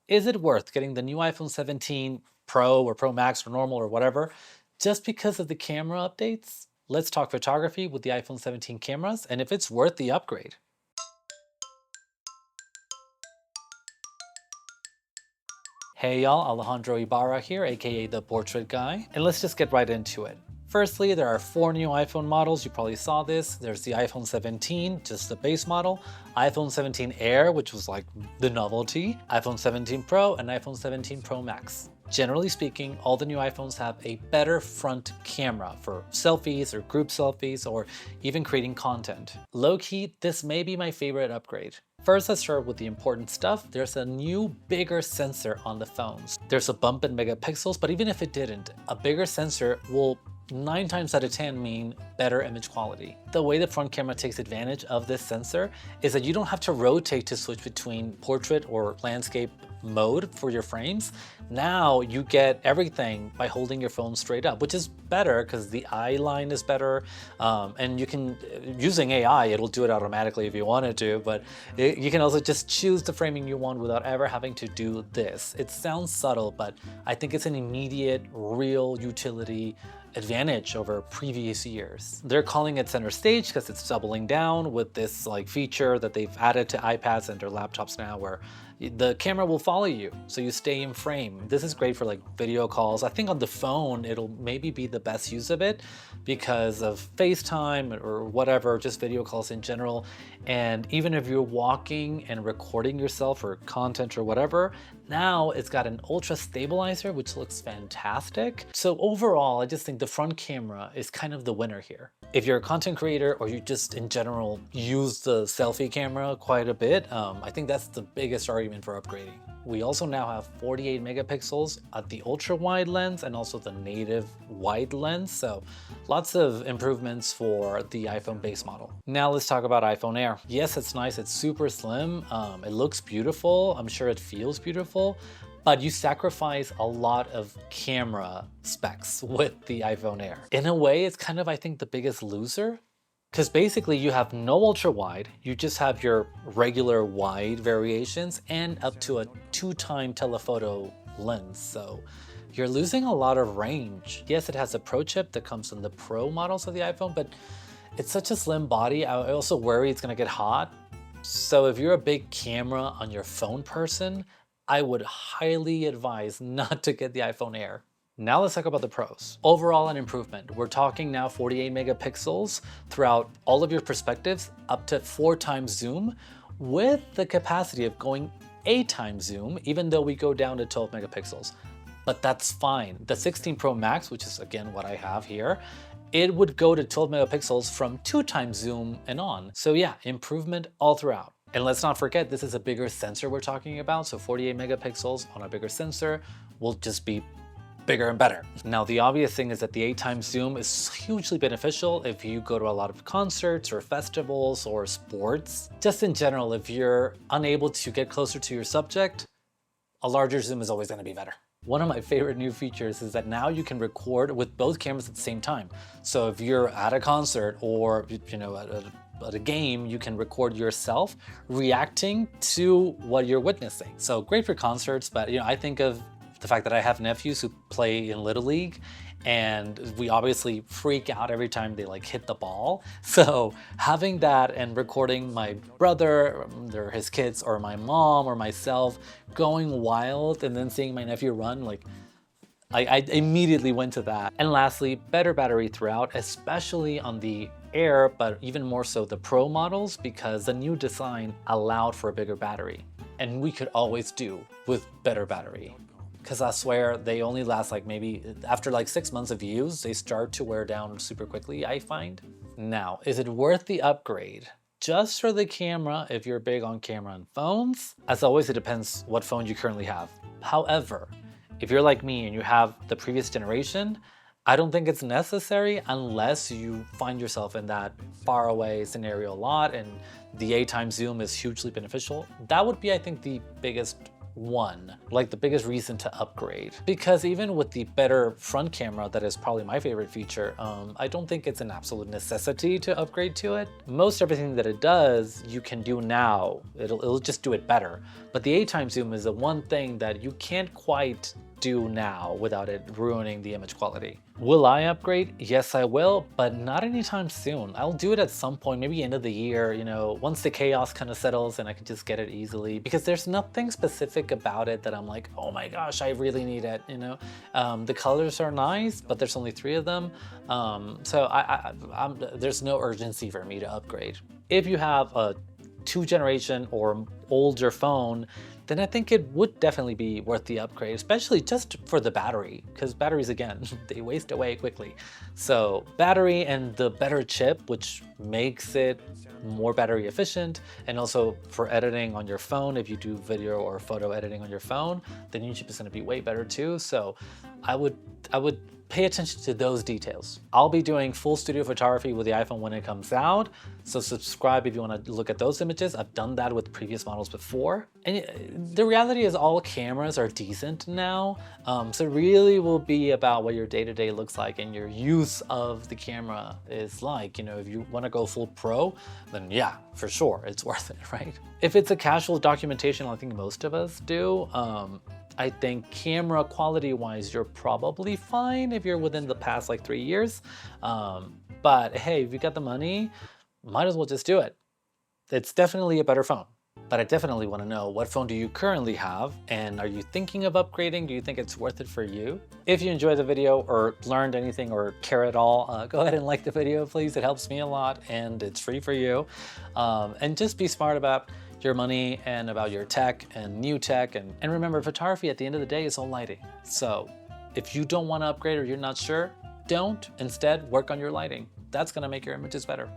Is it worth getting the new iPhone 17 Pro or Pro Max or normal or whatever just because of the camera updates? Let's talk photography with the iPhone 17 cameras and if it's worth the upgrade. Hey y'all, Alejandro Ibarra here, aka The Portrait Guy, and let's just get right into it. Firstly, there are 4 new iPhone models, you probably saw this. There's the iPhone 17, just the base model, iPhone 17 Air, which was like the novelty, iPhone 17 Pro, and iPhone 17 Pro Max. Generally speaking, all the new iPhones have a better front camera for selfies or group selfies or even creating content. Low-key, this may be my favorite upgrade. First, let's start with the important stuff. There's a new, bigger sensor on the phones. There's a bump in megapixels, but even if it didn't, a bigger sensor will 9 times out of 10 mean better image quality. The way the front camera takes advantage of this sensor is that you don't have to rotate to switch between portrait or landscape mode for your frames. Now you get everything by holding your phone straight up, which is better because the eye line is better. And you can, using AI, it'll do it automatically if you wanted to, but you can also just choose the framing you want without ever having to do this. It sounds subtle, but I think it's an immediate, real utility advantage over previous years. They're calling it center stage because it's doubling down with this like feature that they've added to iPads and their laptops now where the camera will follow you so you stay in frame. This is great for like video calls. I think on the phone it'll maybe be the best use of it because of FaceTime or whatever, just video calls in general. And even if you're walking and recording yourself for content or whatever, now it's got an ultra stabilizer, which looks fantastic. So overall, I just think the front camera is kind of the winner here. If you're a content creator or you just in general use the selfie camera quite a bit, I think that's the biggest argument for upgrading. We also now have 48 megapixels at the ultra wide lens and also the native wide lens. So lots of improvements for the iPhone base model. Now let's talk about iPhone Air. Yes, it's nice. It's super slim. It looks beautiful. I'm sure it feels beautiful. But you sacrifice a lot of camera specs with the iPhone Air. In a way, it's kind of, I think, the biggest loser. Because basically you have no ultra wide, you just have your regular wide variations and up to a 2-time telephoto lens. So you're losing a lot of range. Yes, it has a Pro chip that comes in the Pro models of the iPhone, but it's such a slim body. I also worry it's gonna get hot. So if you're a big camera on your phone person, I would highly advise not to get the iPhone Air. Now let's talk about the pros. Overall, an improvement. We're talking now 48 megapixels throughout all of your perspectives, up to 4 times zoom, with the capacity of going 8 times zoom, even though we go down to 12 megapixels. But that's fine. The 16 Pro Max, which is again what I have here, it would go to 12 megapixels from 2 times zoom and on. So yeah, improvement all throughout. And let's not forget, this is a bigger sensor we're talking about. So 48 megapixels on a bigger sensor will just be bigger and better. Now, the obvious thing is that the 8 times zoom is hugely beneficial if you go to a lot of concerts or festivals or sports. Just in general, if you're unable to get closer to your subject, a larger zoom is always going to be better. One of my favorite new features is that now you can record with both cameras at the same time. So if you're at a concert or at a game, you can record yourself reacting to what you're witnessing. So great for concerts, but I think of the fact that I have nephews who play in Little League and we obviously freak out every time they like hit the ball. So having that and recording my brother or his kids or my mom or myself going wild and then seeing my nephew run, like I immediately went to that. And lastly, better battery throughout, especially on the Air, but even more so the Pro models because the new design allowed for a bigger battery. And we could always do with better battery. Because I swear they only last like maybe after like 6 months of use, they start to wear down super quickly, I find. Now, is it worth the upgrade? Just for the camera, if you're big on camera and phones? As always, it depends what phone you currently have. However, if you're like me and you have the previous generation, I don't think it's necessary unless you find yourself in that far away scenario a lot and the 8 times zoom is hugely beneficial. That would be, I think, the biggest one, like the biggest reason to upgrade. Because even with the better front camera, that is probably my favorite feature, I don't think it's an absolute necessity to upgrade to it. Most everything that it does, you can do now. It'll just do it better. But the 8x zoom is the one thing that you can't quite do now without it ruining the image quality. Will I upgrade? Yes, I will, but not anytime soon. I'll do it at some point, maybe end of the year, you know, once the chaos kind of settles and I can just get it easily, because there's nothing specific about it that I'm like, oh my gosh, I really need it, you know? The colors are nice, but there's only 3 of them. So there's no urgency for me to upgrade. If you have a 2nd-generation or older phone, then I think it would definitely be worth the upgrade, especially just for the battery, because batteries, again, they waste away quickly. So battery and the better chip, which makes it more battery efficient, and also for editing on your phone, if you do video or photo editing on your phone, the new chip is going to be way better too. So I would pay attention to those details. I'll be doing full studio photography with the iPhone when it comes out, so subscribe if you want to look at those images. I've done that with previous models before. And the reality is all cameras are decent now, so it really will be about what your day-to-day looks like and your use of the camera is like. You know, if you want to go full pro, then yeah, for sure, it's worth it, right? If it's a casual documentation, I think most of us do, I think camera quality wise, you're probably fine if you're within the past like 3 years. But hey, if you got the money, might as well just do it. It's definitely a better phone. But I definitely want to know, what phone do you currently have? And are you thinking of upgrading? Do you think it's worth it for you? If you enjoyed the video or learned anything or care at all, go ahead and like the video, please. It helps me a lot and it's free for you. And just be smart about your money and about your tech and new tech. And remember, photography at the end of the day is all lighting. So if you don't want to upgrade or you're not sure, don't. Instead, work on your lighting. That's going to make your images better.